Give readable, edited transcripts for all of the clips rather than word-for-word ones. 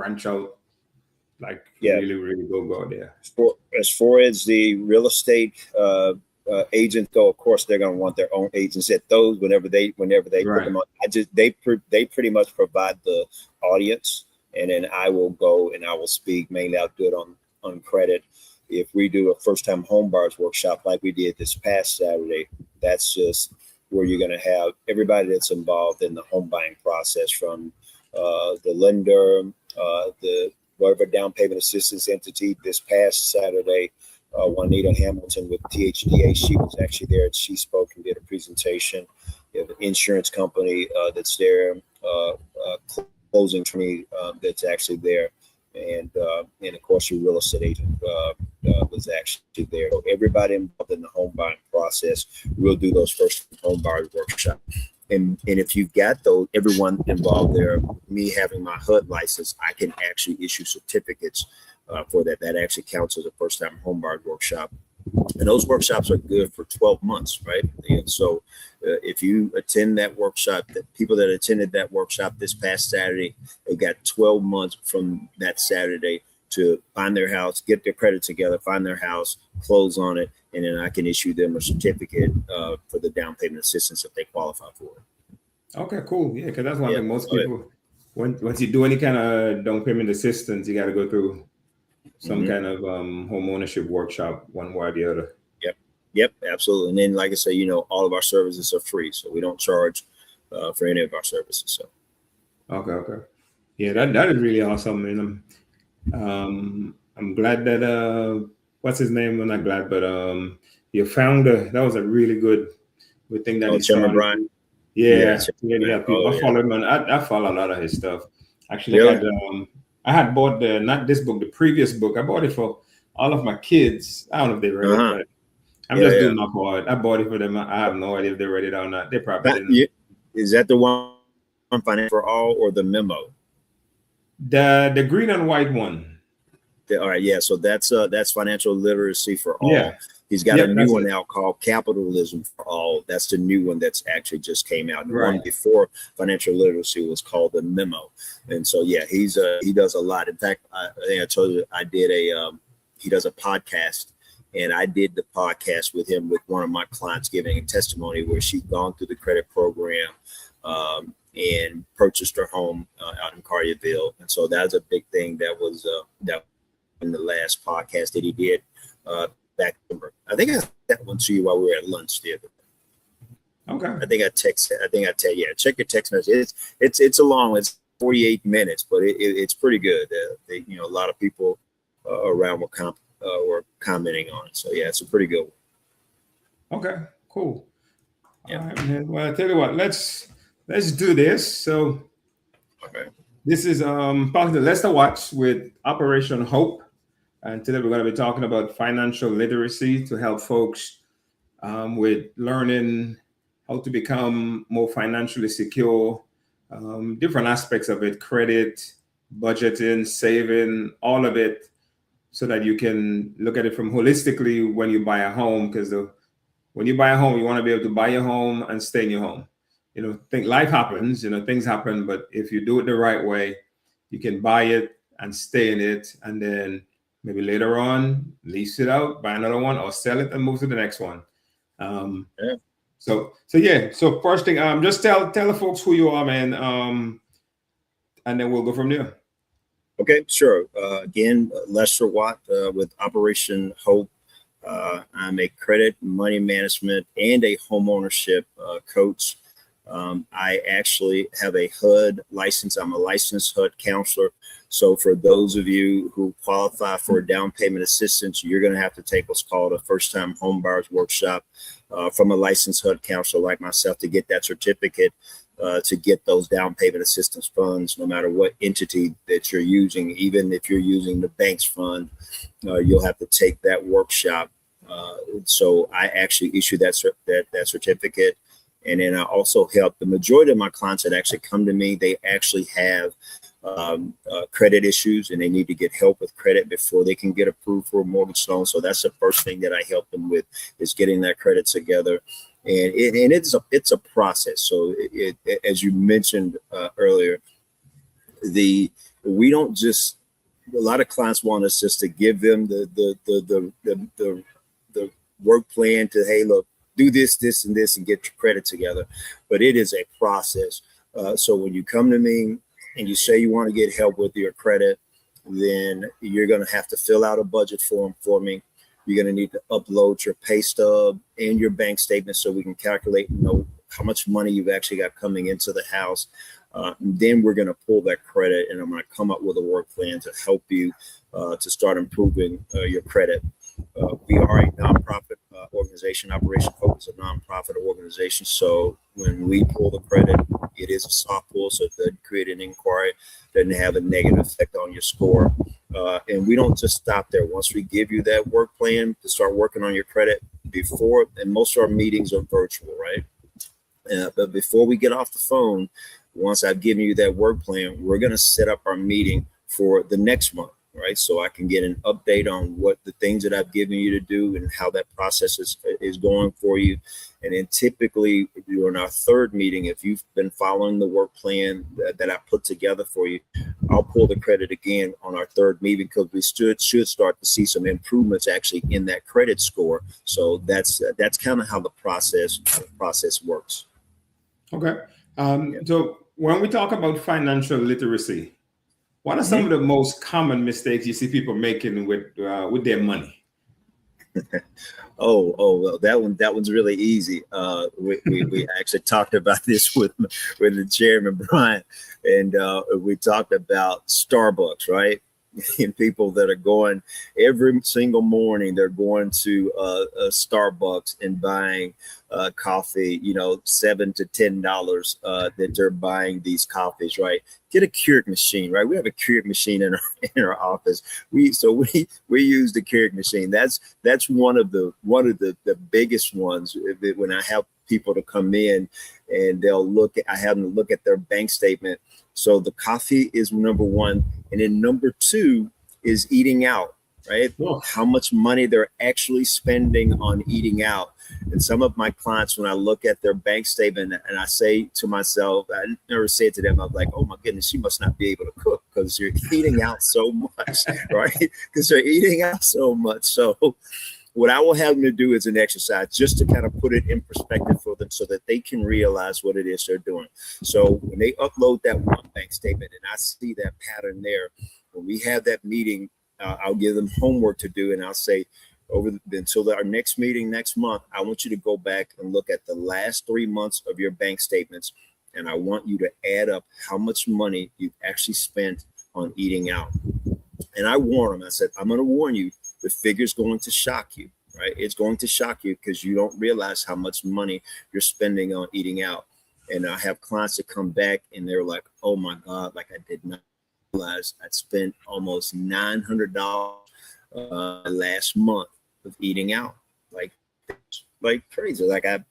branch out, like Yeah. really go there? As far as the real estate agents go, of course they're going to want their own agents at those whenever they Right. put them on. They pretty much provide the audience, and then I will go and I will speak. Mainly I'll do it on credit. If we do a first time home buyers workshop like we did this past Saturday, that's just where you're going to have everybody that's involved in the home buying process, from the lender, the whatever down payment assistance entity. This past Saturday, Juanita Hamilton with THDA, she was actually there. She spoke and did a presentation. You have an insurance company that's there, closing attorney that's actually there, and of course your real estate agent was actually there. So everybody involved in the home buying process, we'll do those first home buyers workshop. And if you've got those, everyone involved there, me having my HUD license, I can actually issue certificates for that. That actually counts as a first time home buyer workshop. And those workshops are good for 12 months, right? And so if you attend that workshop, the people that attended that workshop this past Saturday, they got 12 months from that Saturday to find their house, get their credit together, find their house, close on it, and then I can issue them a certificate for the down payment assistance if they qualify for it. Okay, cool. Yeah, because that's one thing most people, once you do any kind of down payment assistance, you got to go through some kind of home ownership workshop, one way or the other. Yep, absolutely. And then, like I say, all of our services are free, so we don't charge for any of our services. So. Okay. Yeah, that is really awesome, man. I'm glad that what's his name? I'm not glad, but your founder, that was a really good thing that he Tim O'Brien. Yeah, really help people. I follow him on. I follow a lot of his stuff. Actually, really? I had bought not this book, the previous book. I bought it for all of my kids. I don't know if they read it, but I'm just doing my part. I bought it for them. I have no idea if they read it or not. They probably didn't. Is that the one on Financial for All or the memo? The green and white one. All right, yeah. So that's Financial Literacy for All. Yeah. He's got a new one now called Capitalism for All. That's the new one that's actually just came out. The one before Financial Literacy was called the Memo. And so, yeah, he does a lot. In fact, I think I told you he does a podcast, and I did the podcast with him with one of my clients giving a testimony where she'd gone through the credit program and purchased her home out in Collierville. And so that's a big thing that was in the last podcast that he did back in December. I think I sent that one to you while we were at lunch the other day. Okay. I think I tell you, check your text message. It's a long, it's 48 minutes, but it's pretty good. A lot of people around were commenting on it. So yeah, it's a pretty good one. Okay, cool. Yeah. All right, man. Well, I tell you what, let's do this. So this is part of the Let's Watch with Operation Hope. And today we're going to be talking about financial literacy to help folks with learning how to become more financially secure, different aspects of it, credit, budgeting, saving, all of it, so that you can look at it from holistically when you buy a home. Because when you buy a home, you want to be able to buy your home and stay in your home. Life happens, things happen, but if you do it the right way, you can buy it and stay in it, and then maybe later on lease it out, buy another one, or sell it and move to the next one. So first thing, just tell the folks who you are, man, and then we'll go from there. Okay, sure. Again, Lester Watt with Operation Hope. I'm a credit, money management, and a homeownership coach. I actually have a HUD license. I'm a licensed HUD counselor. So for those of you who qualify for down payment assistance, you're going to have to take what's called a first-time home buyers workshop from a licensed HUD counselor like myself to get that certificate to get those down payment assistance funds, no matter what entity that you're using. Even if you're using the bank's fund, you'll have to take that workshop. So I actually issue that certificate. And then I also help the majority of my clients that actually come to me. They actually have credit issues, and they need to get help with credit before they can get approved for a mortgage loan. So that's the first thing that I help them with, is getting that credit together. And it's a process. So as you mentioned earlier, we don't just, a lot of clients want us just to give them the work plan to, hey, look, do this, this, and this, and get your credit together. But it is a process. So when you come to me and you say you want to get help with your credit, then you're going to have to fill out a budget form for me. You're going to need to upload your pay stub and your bank statement so we can calculate, how much money you've actually got coming into the house. Then we're going to pull that credit, and I'm going to come up with a work plan to help you to start improving your credit. We are a nonprofit organization. Operation Hope is a nonprofit organization. So when we pull the credit, it is a soft pull, so it doesn't create an inquiry, doesn't have a negative effect on your score. And we don't just stop there. Once we give you that work plan to start working on your credit before, and most of our meetings are virtual, right? But before we get off the phone, once I've given you that work plan, we're going to set up our meeting for the next month, right? So I can get an update on what the things that I've given you to do and how that process is going for you. And then typically during our third meeting, if you've been following the work plan that I put together for you, I'll pull the credit again on our third meeting, because we should start to see some improvements actually in that credit score. So that's kind of how the process works. Okay. So when we talk about financial literacy, what are some of the most common mistakes you see people making with their money? Well, that one's really easy. We actually talked about this with the chairman, Brian, and we talked about Starbucks, right? And people that are going every single morning, they're going to Starbucks and buying coffee, $7 to $10 that they're buying these coffees, right? Get a Keurig machine, right? We have a Keurig machine in our office. We use the Keurig machine. That's one of the biggest ones. When I have people to come in and I have them look at their bank statement. So the coffee is number one. And then number two is eating out, right? Oh. How much money they're actually spending on eating out. And some of my clients, when I look at their bank statement and I say to myself, I never say it to them, I'm like, oh my goodness, you must not be able to cook because you're eating out so much, right? Because they're eating out so much. So what I will have them to do is an exercise just to kind of put it in perspective for them so that they can realize what it is they're doing. So when they upload that one bank statement and I see that pattern there, when we have that meeting, I'll give them homework to do. And I'll say until our next meeting next month, I want you to go back and look at the last 3 months of your bank statements. And I want you to add up how much money you've actually spent on eating out. And I warn them, I said, I'm going to warn you, the figure's going to shock you, right? It's going to shock you because you don't realize how much money you're spending on eating out. And I have clients that come back and they're like, oh my God, like I did not realize I'd spent almost $900 last month of eating out. Like crazy. Like I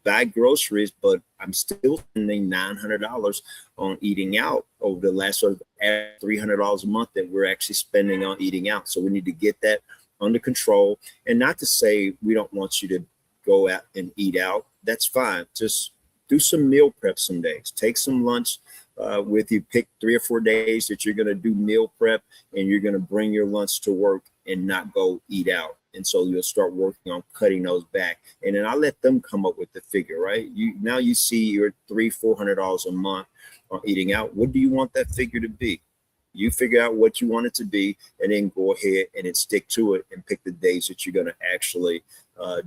buy groceries, but I'm still spending $900 on eating out over the last sort of $300 a month that we're actually spending on eating out. So we need to get that under control. And not to say we don't want you to go out and eat out. That's fine. Just do some meal prep some days. Take some lunch with you. Pick 3 or 4 days that you're going to do meal prep and you're going to bring your lunch to work and not go eat out. And so you'll start working on cutting those back. And then I let them come up with the figure, right? Now you see your $300-400 a month on eating out. What do you want that figure to be? You figure out what you want it to be and then go ahead and then stick to it and pick the days that you're going to actually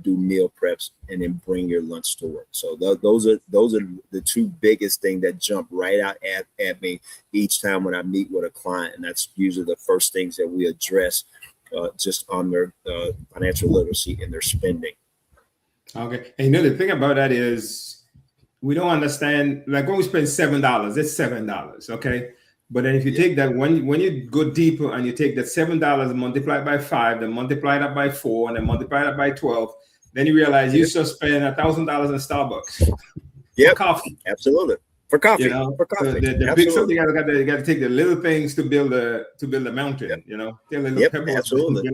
do meal preps and then bring your lunch to work. So those are the two biggest things that jump right out at me each time when I meet with a client. And that's usually the first things that we address just on their financial literacy and their spending. Okay. And the thing about that is we don't understand, like when we spend $7, it's $7. Okay. But then if you take that, when you go deeper and you take that $7 multiplied by 5, then multiply that by 4, and then multiply that by 12, then you realize you just spend $1,000 in Starbucks. Yeah, coffee. Absolutely. For coffee. For coffee. So the big stuff, you got to take the little things to build a mountain. Absolutely.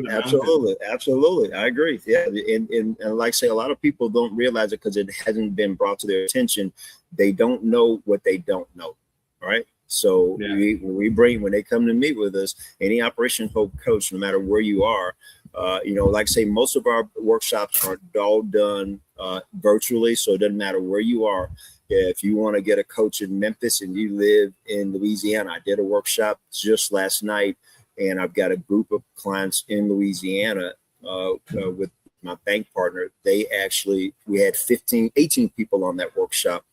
I agree. Yeah, and like I say, a lot of people don't realize it because it hasn't been brought to their attention. They don't know what they don't know. All right. So Yeah. when they come to meet with us, any Operation Hope coach, no matter where you are, like I say, most of our workshops are all done virtually. So it doesn't matter where you are. If you want to get a coach in Memphis and you live in Louisiana, I did a workshop just last night, and I've got a group of clients in Louisiana with my bank partner. We had 18 people on that workshop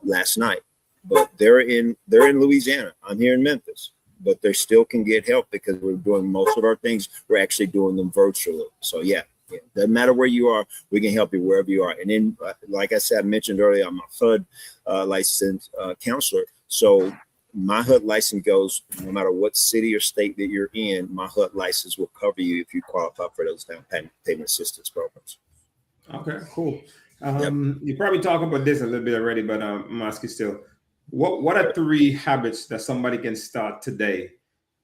last night, but they're in Louisiana. I'm here in Memphis, but they still can get help because we're doing most of our things. We're actually doing them virtually. So yeah, doesn't matter where you are, we can help you wherever you are. And then, like I said, I mentioned earlier, I'm a HUD licensed counselor. So my HUD license goes no matter what city or state that you're in. My HUD license will cover you if you qualify for those down payment assistance programs. Okay, cool. Yep. You probably talked about this a little bit already, but I'm asking still. What are 3 habits that somebody can start today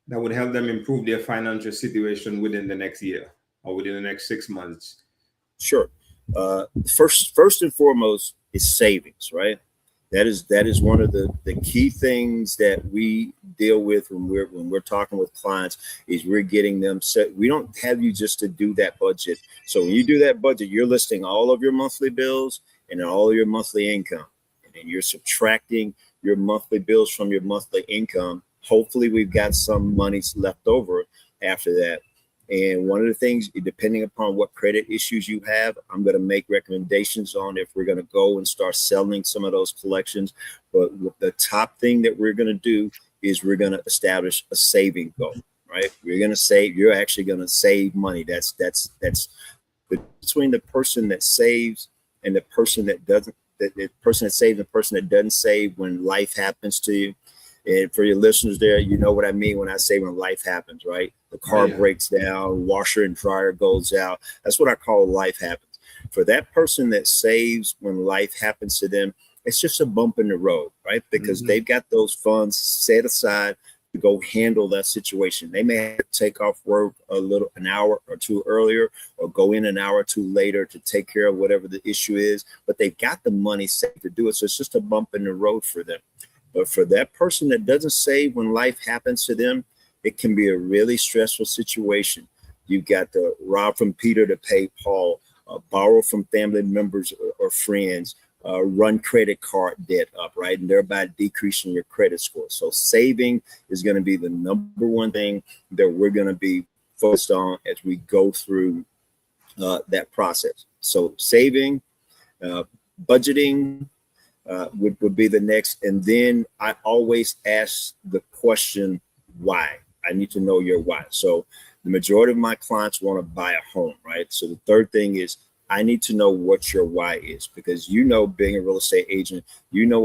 that would help them improve their financial situation within the next year or within the next 6 months? Sure. First and foremost is savings, right? That is one of the key things that we deal with when we're talking with clients is we're getting them set. We don't have you just to do that budget. So when you do that budget, you're listing all of your monthly bills and all of your monthly income, and then you're subtracting your monthly bills from your monthly income. Hopefully we've got some money left over after that. And one of the things, depending upon what credit issues you have, I'm going to make recommendations on if we're going to go and start selling some of those collections. But the top thing that we're going to do is we're going to establish a saving goal, right? We're going to save. You're actually going to save money. That's between the person that saves and the person that doesn't. The person that saves and the person that doesn't save when life happens to you. And for your listeners there, you know what I mean when I say when life happens, right? The car breaks down, washer and dryer goes out. That's what I call life happens. For that person that saves when life happens to them, it's just a bump in the road, right? Because they've got those funds set aside to go handle that situation. They may have to take off work an hour or two earlier, or go in an hour or two later to take care of whatever the issue is, but they've got the money saved to do it. So it's just a bump in the road for them. But for that person that doesn't save when life happens to them, it can be a really stressful situation. You've got to rob from Peter to pay Paul, borrow from family members or friends, run credit card debt up, right? And thereby decreasing your credit score. So saving is going to be the number one thing that we're going to be focused on as we go through that process. So saving, budgeting, would be the next. And then I always ask the question, why? I need to know your why. So the majority of my clients want to buy a home, right? So the third thing is I need to know what your why is, because being a real estate agent,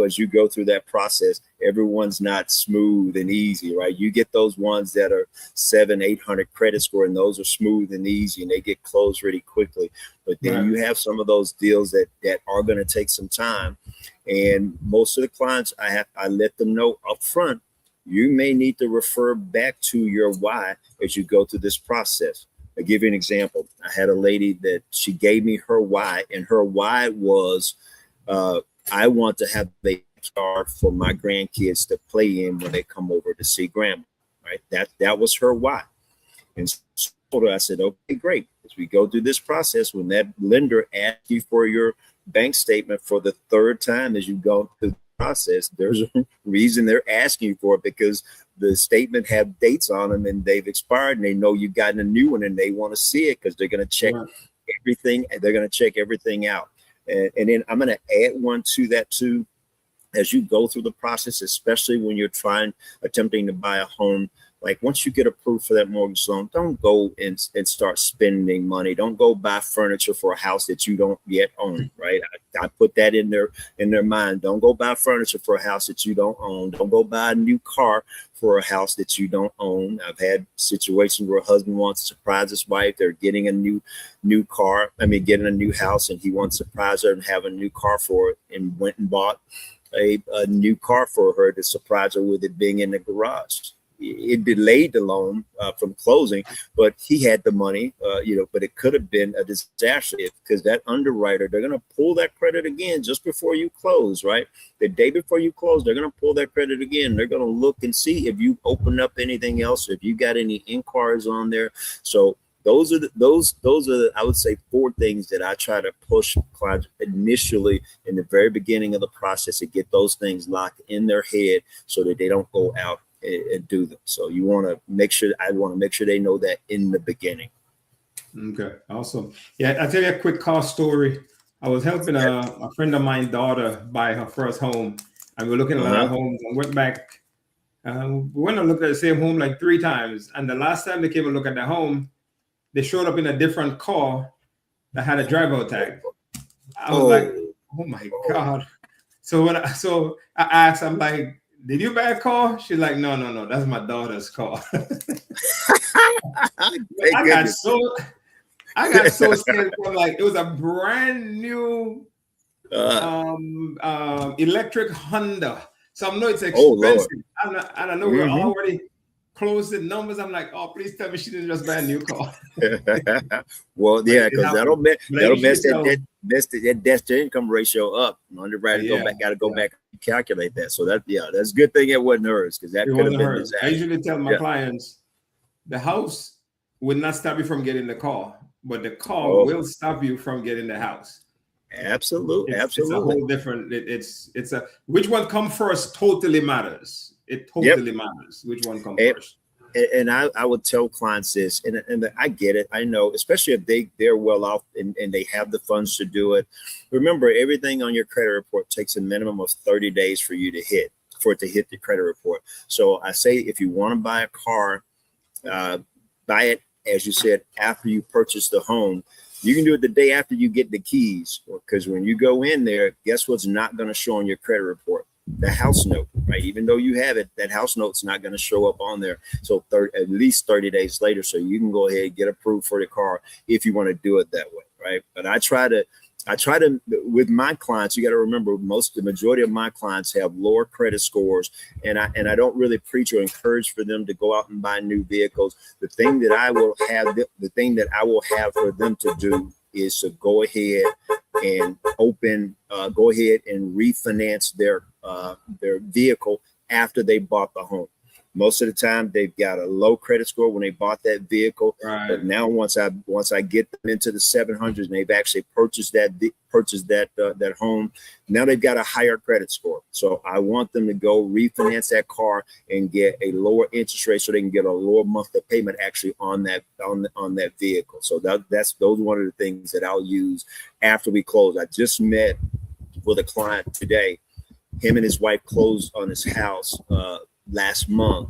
as you go through that process, everyone's not smooth and easy, right? You get those ones that are 700-800 credit score, and those are smooth and easy and they get closed really quickly. But then you have some of those deals that are going to take some time. And most of the clients I let them know up front, you may need to refer back to your why as you go through this process. I'll give you an example. I had a lady that she gave me her why, and her why was, I want to have a backyard for my grandkids to play in when they come over to see grandma, right? That was her why. And so I said, okay, great. As we go through this process, when that lender asks you for your bank statement for the third time as you go through the process, there's a reason they're asking you for it, because the statement have dates on them and they've expired, and they know you've gotten a new one and they want to see it because they're going to check everything. They're going to check everything out. And then I'm going to add one to that too. As you go through the process, especially when you're attempting to buy a home, like once you get approved for that mortgage loan, don't go and start spending money. Don't go buy furniture for a house that you don't yet own, right? I put that in their mind. Don't go buy furniture for a house that you don't own. Don't go buy a new car for a house that you don't own. I've had situations where a husband wants to surprise his wife. They're getting a new car. Getting a new house, and he wants to surprise her and have a new car for it, and went and bought a new car for her to surprise her with it being in the garage. it delayed the loan from closing, but he had the money, but it could have been a disaster because that underwriter, they're going to pull that credit again just before you close, right? The day before you close, they're going to pull that credit again. They're going to look and see if you open up anything else, if you got any inquiries on there. So those are I would say 4 things that I try to push clients initially in the very beginning of the process to get those things locked in their head so that they don't go out and do them. So I want to make sure they know that in the beginning. Okay, awesome. Yeah, I'll tell you a quick car story. I was helping a friend of mine's daughter buy her first home, and we were looking at a lot of homes and went back. We went and looked at the same home like 3 times, and the last time they came and looked at the home, they showed up in a different car that had a driver tag. I was like, oh my God. So I asked, I'm like, did you buy a car? She's like, no, that's my daughter's car. I got so scared. Like, it was a brand new electric Honda. So I know it's expensive. I know we're already close the numbers. I'm like, oh, please tell me she didn't just buy a new car. Well, yeah, because that'll mess that debt to income ratio up. Underwriter got to go back and calculate that. So that's a good thing it wasn't hers, because that could have been disaster. I usually tell my clients, the house will not stop you from getting the car, but the car will stop you from getting the house. Absolutely. It's a whole different. It's which one come first totally matters. It totally matters which one comes first. And I would tell clients this, and I get it. I know, especially if they're well off and they have the funds to do it. Remember, everything on your credit report takes a minimum of 30 days for it to hit the credit report. So I say, if you want to buy a car, buy it, as you said, after you purchase the home. You can do it the day after you get the keys, because when you go in there, guess what's not going to show on your credit report? The house note, right? Even though you have it, that house note's not going to show up on there. So at least 30 days later, so you can go ahead and get approved for the car if you want to do it that way, right? But I try to with my clients, you got to remember, the majority of my clients have lower credit scores, and I don't really preach or encourage for them to go out and buy new vehicles. The thing that I will have for them to do is to go ahead and refinance their vehicle after they bought the home. Most of the time, they've got a low credit score when they bought that vehicle. Right. But now, once I get them into the 700s and they've actually purchased that home, now they've got a higher credit score. So I want them to go refinance that car and get a lower interest rate, so they can get a lower monthly payment actually on that vehicle. So those are one of the things that I'll use after we close. I just met with a client today. Him and his wife closed on his house last month,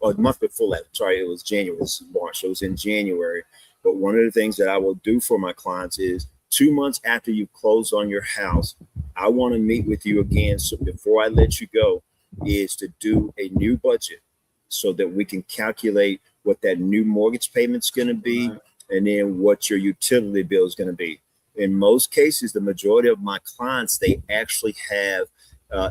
or the month before that. Sorry, it was January. This is March. So it was in January. But one of the things that I will do for my clients is 2 months after you close on your house, I want to meet with you again. So before I let you go, is to do a new budget so that we can calculate what that new mortgage payment's going to be, and then what your utility bill is going to be. In most cases, the majority of my clients, they actually have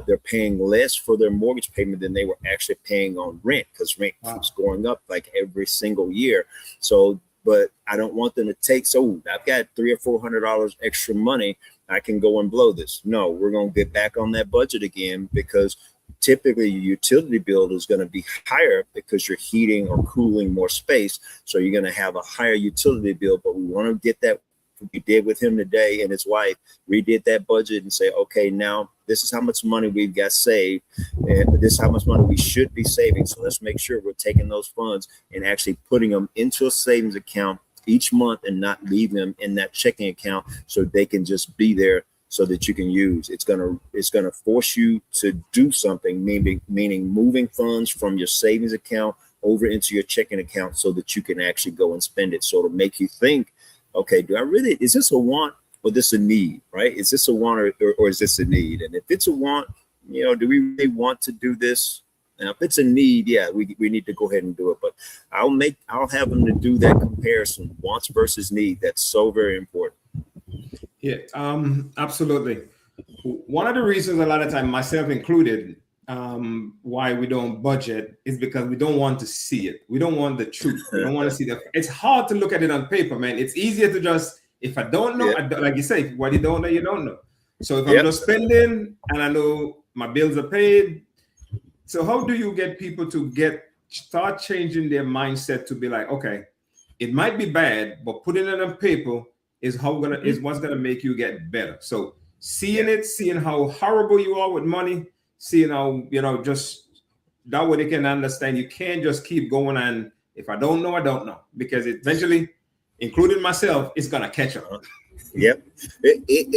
they're paying less for their mortgage payment than they were actually paying on rent, because rent keeps going up like every single year. So, but I don't want them to take, so I've got $300 or $400 extra money, I can go and blow this. No, we're going to get back on that budget again, because typically your utility bill is going to be higher because you're heating or cooling more space. So you're going to have a higher utility bill, but we want to get that. We did with him today and his wife, redid that budget and say, okay, now this is how much money we've got saved, and this is how much money we should be saving. So let's make sure we're taking those funds and actually putting them into a savings account each month, and not leaving them in that checking account so they can just be there so that you can use. It's gonna force you to do something, meaning moving funds from your savings account over into your checking account so that you can actually go and spend it. So to make you think, okay, is this a want or this a need, right? Is this a want or is this a need? And if it's a want, do we really want to do this? Now, if it's a need, yeah, we need to go ahead and do it. But I'll have them to do that comparison, wants versus need. That's so very important. Yeah, absolutely. One of the reasons, a lot of time, myself included, why we don't budget is because we don't want to see it. We don't want the truth. We don't want to see the. It's hard to look at it on paper, man. It's easier to just, if I don't know, like you say, what you don't know, you don't know. So if I'm just spending and I know my bills are paid, so how do you get people to start changing their mindset to be like, okay, it might be bad, but putting it on paper is what's gonna make you get better. So seeing how horrible you are with money, seeing how, just that way they can understand you can't just keep going, and if I don't know, I don't know, because eventually, including myself, it's gonna catch up. Yep.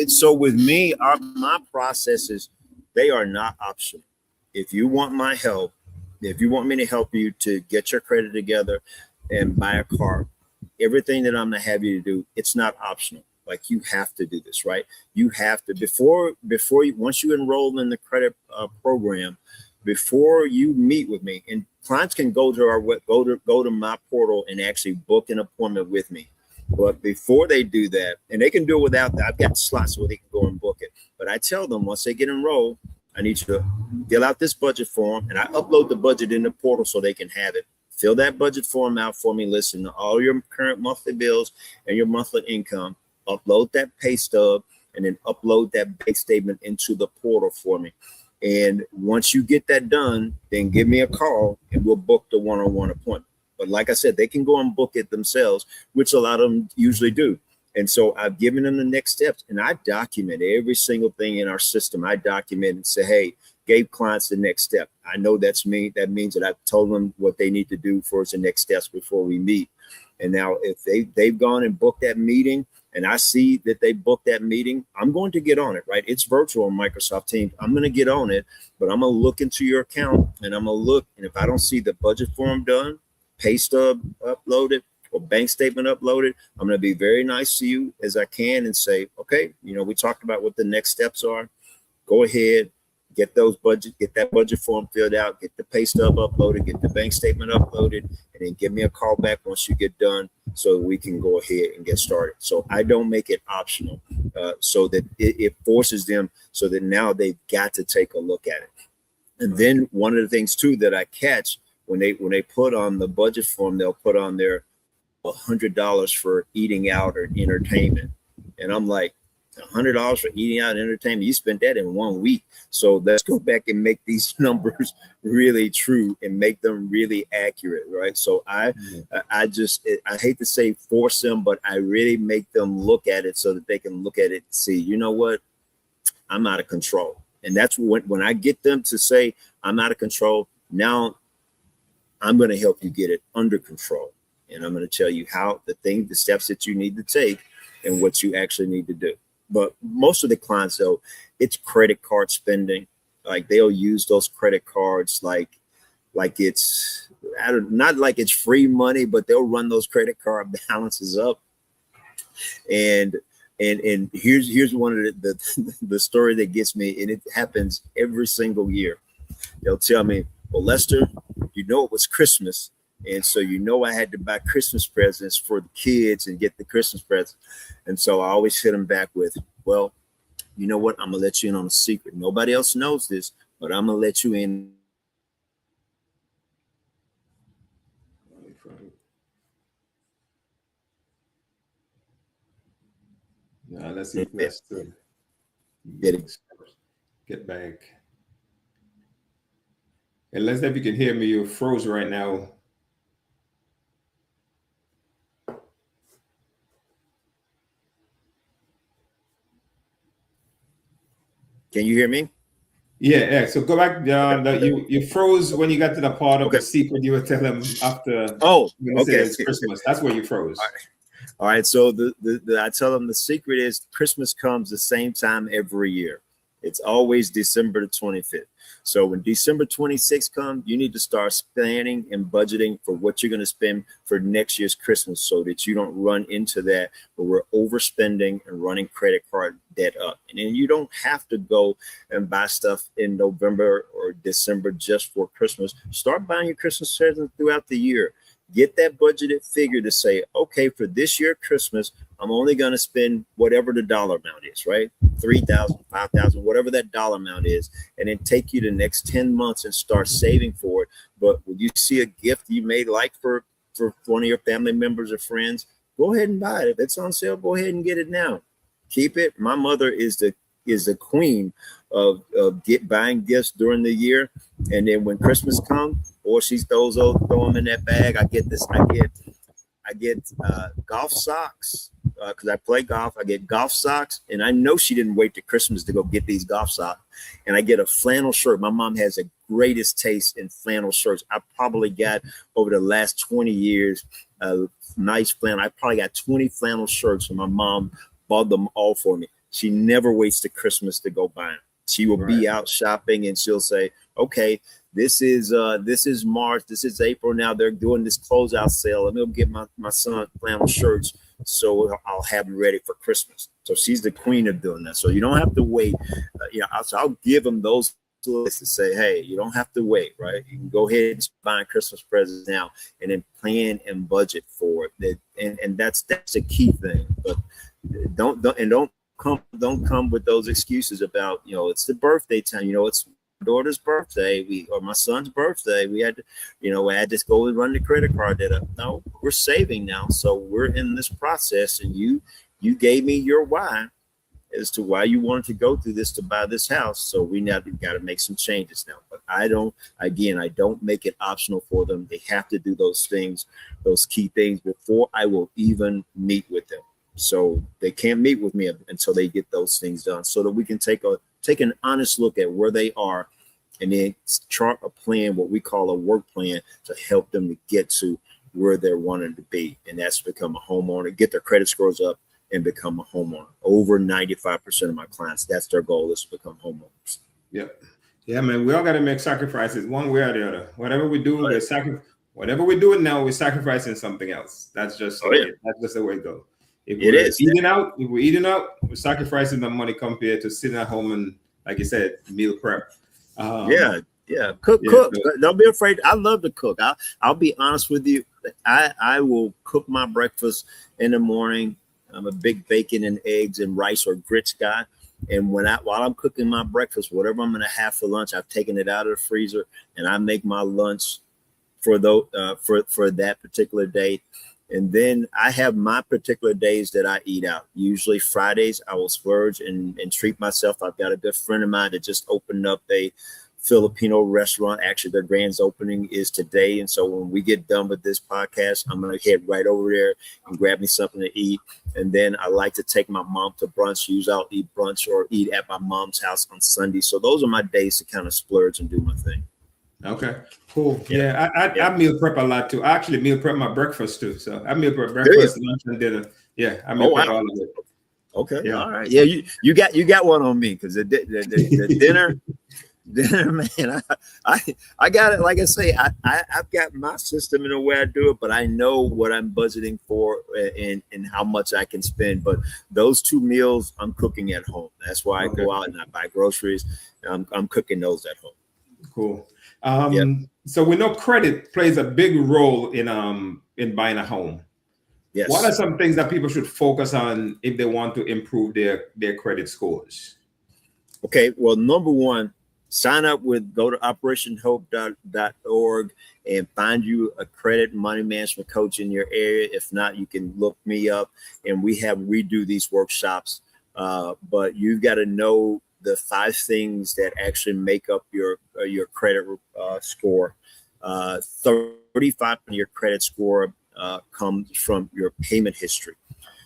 So with me, my processes, they are not optional. If you want my help, if you want me to help you to get your credit together and buy a car, everything that I'm going to have you to do, it's not optional. Like, you have to do this, right? You have to, once you enroll in the credit program, before you meet with me, and clients can go to my portal and actually book an appointment with me. But before they do that, and they can do it without that, I've got slots so they can go and book it. But I tell them, once they get enrolled, I need you to fill out this budget form, and I upload the budget in the portal so they can have it. Fill that budget form out for me. Listen to all your current monthly bills and your monthly income. Upload that pay stub, and then upload that bank statement into the portal for me. And once you get that done, then give me a call and we'll book the one-on-one appointment. But like I said, they can go and book it themselves, which a lot of them usually do. And so I've given them the next steps, and I document every single thing in our system. I document and say, hey, gave clients the next step. I know that's me. That means that I've told them what they need to do for the next steps before we meet. And now if they've gone and booked that meeting, and I see that they booked that meeting, I'm going to get on it, right? It's virtual on Microsoft Teams. I'm going to get on it, but I'm going to look into your account, and I'm going to look. And if I don't see the budget form done, pay stub uploaded, or bank statement uploaded, I'm going to be very nice to you as I can and say, okay, we talked about what the next steps are. Go ahead, get that budget form filled out, get the pay stub uploaded, get the bank statement uploaded, and then give me a call back once you get done so we can go ahead and get started. So I don't make it optional, so that it forces them, so that now they've got to take a look at it. And then one of the things too that I catch when they put on the budget form, they'll put on their $100 for eating out or entertainment. And I'm like, $100 for eating out and entertainment, you spent that in 1 week. So let's go back and make these numbers really true and make them really accurate, right? So I hate to say force them, but I really make them look at it so that they can look at it and see, you know what, I'm out of control. And that's when I get them to say I'm out of control, now I'm going to help you get it under control. And I'm going to tell you the steps that you need to take and what you actually need to do. But most of the clients, though, it's credit card spending. Like, they'll use those credit cards like it's not like it's free money, but they'll run those credit card balances up. And here's one of the story that gets me, and it happens every single year. They'll tell me, well, Lester, it was Christmas. And so, I had to buy Christmas presents for the kids and get the Christmas presents. And so I always hit them back with, well, you know what? I'm going to let you in on a secret. Nobody else knows this, but I'm going to let you in. Now, let's see if that's good. Get back. Unless if you can hear me, you're froze right now. Can you hear me? Yeah. So go back. You froze when you got to the part of the secret you were telling after. Oh, okay. It's Christmas. That's where you froze. All right. So I tell them the secret is Christmas comes the same time every year. It's always December the 25th. So when December 26th comes, you need to start planning and budgeting for what you're going to spend for next year's Christmas, so that you don't run into that where we're overspending and running credit card debt up. And then you don't have to go and buy stuff in November or December just for Christmas. Start buying your Christmas presents throughout the year. Get that budgeted figure to say, okay, for this year Christmas, I'm only going to spend whatever the dollar amount is, right? 3,000, 5,000, whatever that dollar amount is, and then take you the next 10 months and start saving for it. But when you see a gift you may like for one of your family members or friends, go ahead and buy it. If it's on sale, go ahead and get it now. Keep it. My mother is the queen of buying gifts during the year, and then when Christmas comes, or she throw them in that bag. I get golf socks because I play golf. I get golf socks, and I know she didn't wait to Christmas to go get these golf socks. And I get a flannel shirt. My mom has the greatest taste in flannel shirts. I probably got over the last 20 years nice flannel. I probably got 20 flannel shirts, and my mom bought them all for me. She never waits to Christmas to go buy them. She will be out shopping, and she'll say, "Okay, this is March, this is April. Now they're doing this closeout sale, and they'll get my son flannel shirts, so I'll have them ready for Christmas." So she's the queen of doing that. So you don't have to wait. I'll give them those lists to say, hey, you don't have to wait, right? You can go ahead and buy Christmas presents now, and then plan and budget for it. And that's the key thing. But don't come with those excuses about, it's the birthday time. It's my daughter's birthday, or my son's birthday. We had to, I had to go and run the credit card debt up. No, we're saving now, so we're in this process, and you gave me your why as to why you wanted to go through this to buy this house. So we now got to make some changes now. But I don't make it optional for them. They have to do those things, those key things, before I will even meet with them. So they can't meet with me until they get those things done, so that we can take an honest look at where they are, and then chart a plan, what we call a work plan, to help them to get to where they're wanting to be. And that's become a homeowner, get their credit scores up, and become a homeowner. Over 95% of my clients, that's their goal, is to become homeowners. Yep. Yeah, man, we all got to make sacrifices one way or the other. Whatever we do, whatever we're doing now, we're sacrificing something else. That's just that's just the way it goes. If we're eating out, we're sacrificing the money compared to sitting at home and, like you said, meal prep. Cook. Don't be afraid. I love to cook. I'll be honest with you. I will cook my breakfast in the morning. I'm a big bacon and eggs and rice or grits guy. And while I'm cooking my breakfast, whatever I'm going to have for lunch, I've taken it out of the freezer, and I make my lunch for that particular day. And then I have my particular days that I eat out. Usually Fridays, I will splurge and treat myself. I've got a good friend of mine that just opened up a Filipino restaurant. Actually, their grand opening is today. And so when we get done with this podcast, I'm going to head right over there and grab me something to eat. And then I like to take my mom to brunch. Usually I'll eat brunch or eat at my mom's house on Sunday. So those are my days to kind of splurge and do my thing. Okay, cool. Yeah, I meal prep a lot too. I actually meal prep my breakfast too. So I meal prep breakfast, lunch, and dinner. Yeah, I meal prep all of it. Okay, yeah. All right. Yeah, you got one on me, because the dinner, man. I got it. Like I say, I've got my system in the way I do it, but I know what I'm budgeting for and how much I can spend. But those two meals, I'm cooking at home. That's why I go out and I buy groceries. I'm cooking those at home. Cool. So we know credit plays a big role in buying a home. Yes. What are some things that people should focus on if they want to improve their credit scores? Okay. Well, number one, go to operationhope.org and find you a credit money management coach in your area. If not, you can look me up, and we do these workshops. But you've got to know the 5 things that actually make up your credit score. 35% of your credit score comes from your payment history.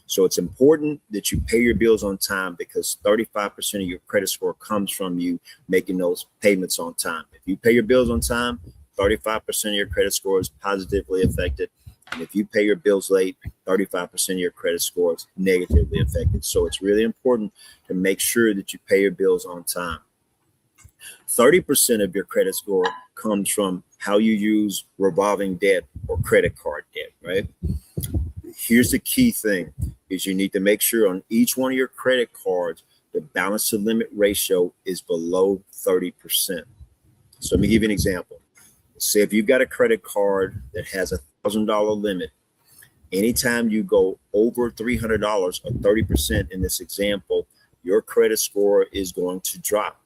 So it's important that you pay your bills on time, because 35% of your credit score comes from you making those payments on time. If you pay your bills on time, 35% of your credit score is positively affected. And if you pay your bills late, 35% of your credit score is negatively affected. So it's really important to make sure that you pay your bills on time. 30% of your credit score comes from how you use revolving debt or credit card debt, right? Here's the key thing, is you need to make sure on each one of your credit cards, the balance to limit ratio is below 30%. So let me give you an example. Say if you've got a credit card that has $1,000 limit, Anytime you go over $300 or 30% in this example, your credit score is going to drop.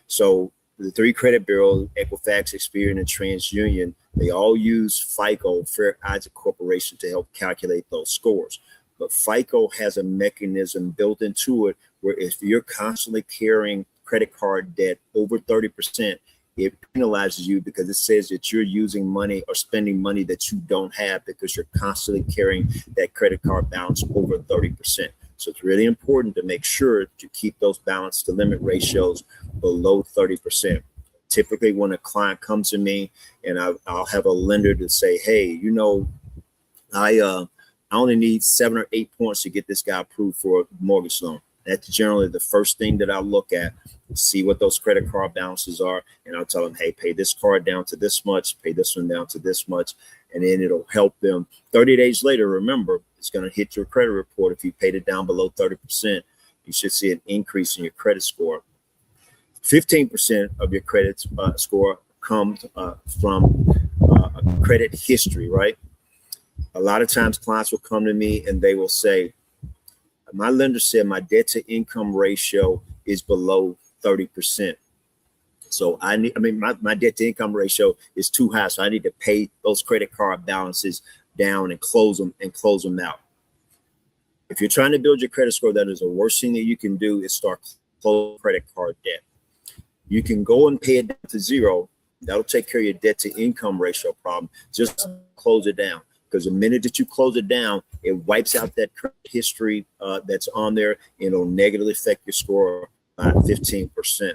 So the three credit bureaus, Equifax, Experian, and TransUnion, they all use FICO, Fair Isaac Corporation, to help calculate those scores. But FICO has a mechanism built into it where if you're constantly carrying credit card debt over 30%, it penalizes you because it says that you're using money or spending money that you don't have because you're constantly carrying that credit card balance over 30%. So it's really important to make sure to keep those balance to limit ratios below 30%. Typically, when a client comes to me and I'll have a lender to say, hey, you know, I only need 7 or 8 points to get this guy approved for a mortgage loan. That's generally the first thing that I look at, see what those credit card balances are. And I'll tell them, hey, pay this card down to this much, pay this one down to this much. And then it'll help them 30 days later. Remember, it's going to hit your credit report. If you paid it down below 30%, you should see an increase in your credit score. 15% of your credit score comes from credit history, right? A lot of times clients will come to me and they will say, my lender said my debt to income ratio is below 30%. So my debt to income ratio is too high. So I need to pay those credit card balances down and close them out. If you're trying to build your credit score, that is the worst thing that you can do is start closing credit card debt. You can go and pay it down to zero. That'll take care of your debt to income ratio problem. Just close it down. Because the minute that you close it down, it wipes out that credit history that's on there, and it'll negatively affect your score by 15%.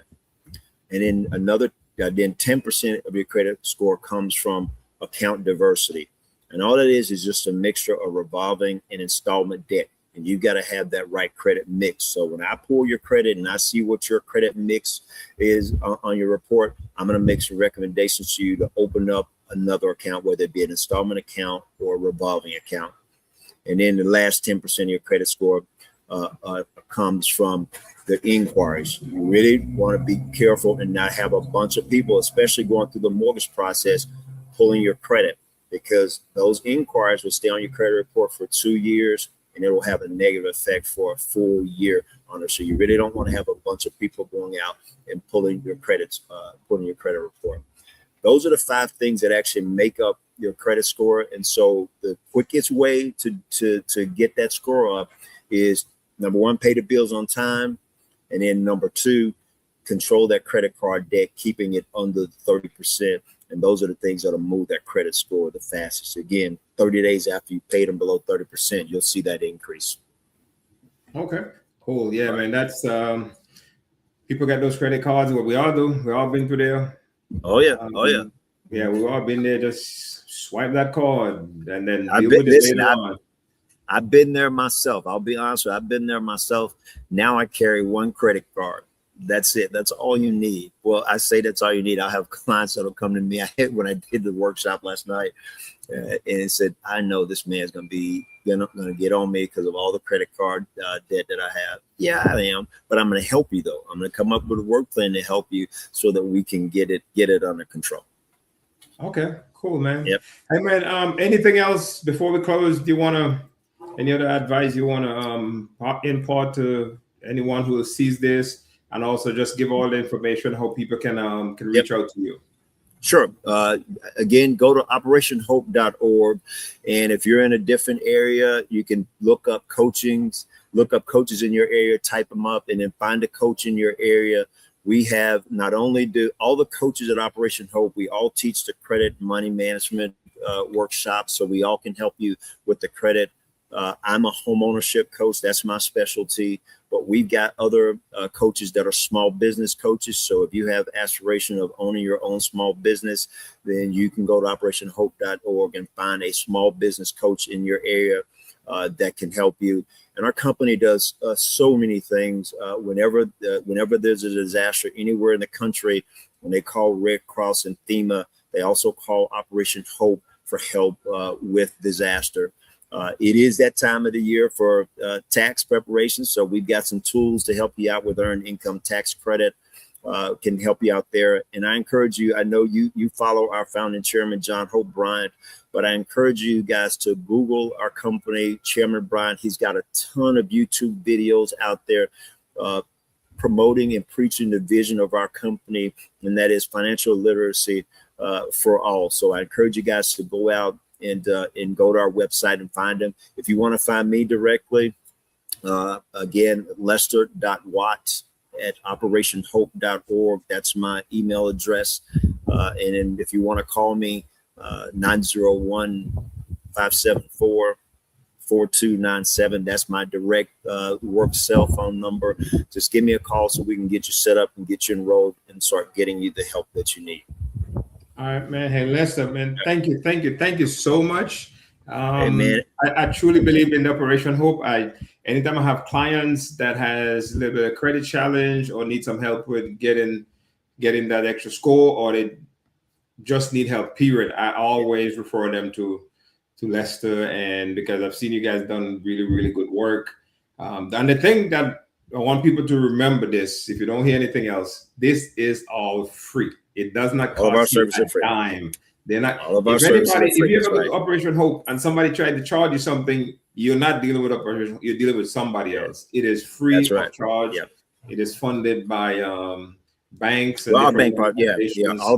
And then then 10% of your credit score comes from account diversity. And all that is just a mixture of revolving and installment debt. And you've got to have that right credit mix. So when I pull your credit and I see what your credit mix is on your report, I'm going to make some recommendations to you to open up another account, whether it be an installment account or a revolving account. And then the last 10% of your credit score comes from the inquiries. You really want to be careful and not have a bunch of people, especially going through the mortgage process, pulling your credit, because those inquiries will stay on your credit report for 2 years and it will have a negative effect for a full year on it. So you really don't want to have a bunch of people going out and pulling your credit report. Those are the 5 things that actually make up your credit score. And so the quickest way to get that score up is, number 1, pay the bills on time. And then number 2, control that credit card debt, keeping it under 30%. And those are the things that'll move that credit score the fastest. Again, 30 days after you paid them below 30%, you'll see that increase. Okay, cool. Yeah, man, that's people got those credit cards. What we all do, we all been through there. Oh yeah. Yeah, we've all been there. Just swipe that card and then I've been there myself. I'll be honest with you, I've been there myself. Now I carry 1 credit card. That's it. That's all you need. Well, I say that's all you need. I'll have clients that'll come to me. When I did the workshop last night, and it said, I know this man's going to get on me because of all the credit card debt that I have. Yeah, I am. But I'm going to help you, though. I'm going to come up with a work plan to help you so that we can get it under control. Okay, cool, man. Yep. Hey, man, anything else before we close? Do you want to, any other advice you want to impart to anyone who sees this? And also just give all the information how people can reach out to you. Sure. Again, go to operationhope.org. And if you're in a different area, you can look up coaches in your area, type them up, and then find a coach in your area. We have not only do all the coaches at Operation Hope, we all teach the credit money management workshops. So we all can help you with the credit. I'm a homeownership coach. That's my specialty. But we've got other coaches that are small business coaches. So if you have aspiration of owning your own small business, then you can go to operationhope.org and find a small business coach in your area that can help you. And our company does so many things. Whenever there's a disaster anywhere in the country, when they call Red Cross and FEMA, they also call Operation Hope for help with disaster. It is that time of the year for tax preparation. So we've got some tools to help you out with earned income tax credit, can help you out there. And I encourage you, I know you follow our founding chairman, John Hope Bryant. But I encourage you guys to Google our company, Chairman Brian. He's got a ton of YouTube videos out there promoting and preaching the vision of our company, and that is financial literacy for all. So I encourage you guys to go out and go to our website and find them. If you want to find me directly, again, lester.watts@operationhope.org. That's my email address. And then if you want to call me, 901-574-4297. That's my direct work cell phone number. Just give me a call so we can get you set up and get you enrolled and start getting you the help that you need. All right, man. Hey, Lester, man, thank you so much. Hey, man. I truly believe in Operation Hope. Anytime I have clients that has a little bit of credit challenge or need some help with getting that extra score, or they just need help, period, I always refer them to Lester, and because I've seen you guys done really, really good work. And the thing that I want people to remember this, if you don't hear anything else, this is all free. It does not cost you a dime. They're not. All of our services are free. If you ever go to Operation Hope and somebody tried to charge you something, you're not dealing with Operation. You're dealing with somebody else. It is free of charge. Yep. It is funded by banks and all of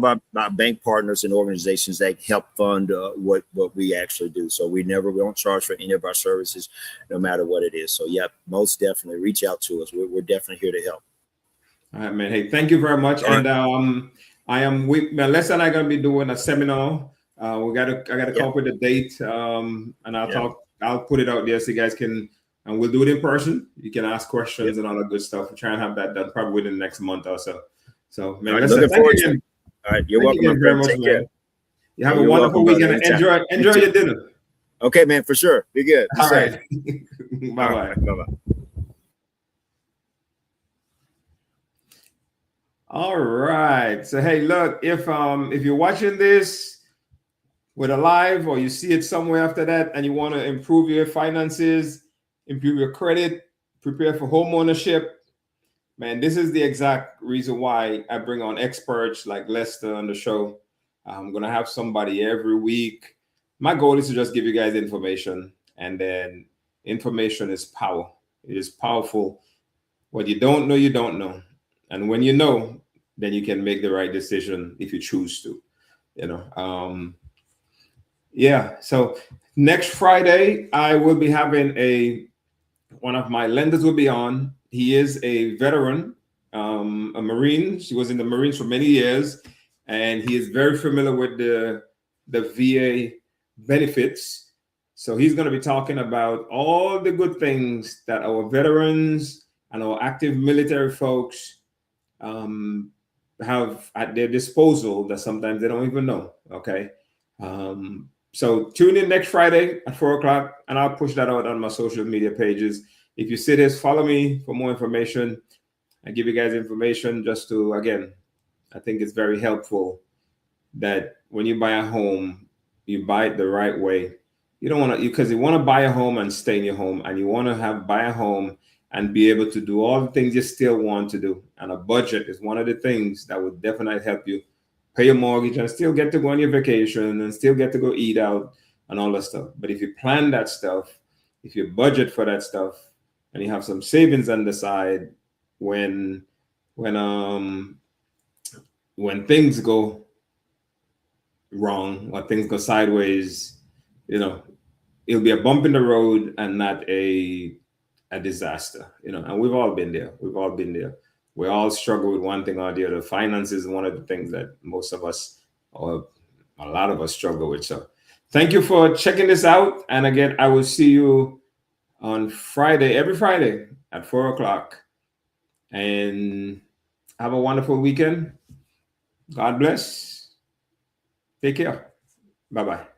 our bank partners and organizations that help fund what we actually do. So we don't charge for any of our services, no matter what it is. So most definitely reach out to us. We're definitely here to help. All right, man. Hey, thank you very much. And Lester and I are going to be doing a seminar. I got to come up with a date, and I'll put it out there so you guys can, and we'll do it in person. You can ask questions and all that good stuff. We'll try and have that done probably within the next month or so. So, man, looking forward to it. All right, you're welcome. Very much, man. You have a wonderful weekend. Enjoy your dinner. Okay, man, for sure. Be good. All right. Bye-bye. Bye-bye. All right. So, hey, look, if you're watching this with a live, or you see it somewhere after that, and you want to improve your finances, improve your credit, prepare for homeownership, man, this is the exact reason why I bring on experts like Lester on the show. I'm going to have somebody every week. My goal is to just give you guys information, and then information is power. It is powerful. What you don't know, you don't know. And when you know, then you can make the right decision if you choose to, So next Friday, I will be having one of my lenders will be on. He is a veteran, a Marine. She was in the Marines for many years, and he is very familiar with the VA benefits. So he's going to be talking about all the good things that our veterans and our active military folks have at their disposal that sometimes they don't even know. Okay. So tune in next Friday at 4:00, and I'll push that out on my social media pages. If you see this, follow me for more information. I give you guys information just to, again, I think it's very helpful that when you buy a home, you buy it the right way. You don't want to, because you want to buy a home and stay in your home, and you want to buy a home and be able to do all the things you still want to do. And a budget is one of the things that would definitely help you pay your mortgage and still get to go on your vacation and still get to go eat out and all that stuff. But if you plan that stuff, if you budget for that stuff, and you have some savings on the side, when things go wrong, when things go sideways, it'll be a bump in the road and not a disaster, and we've all been there. We all struggle with one thing or the other. Finance is one of the things that most of us, or a lot of us, struggle with. So thank you for checking this out. And again, I will see you on Friday, every Friday at 4:00. And have a wonderful weekend. God bless. Take care. Bye-bye.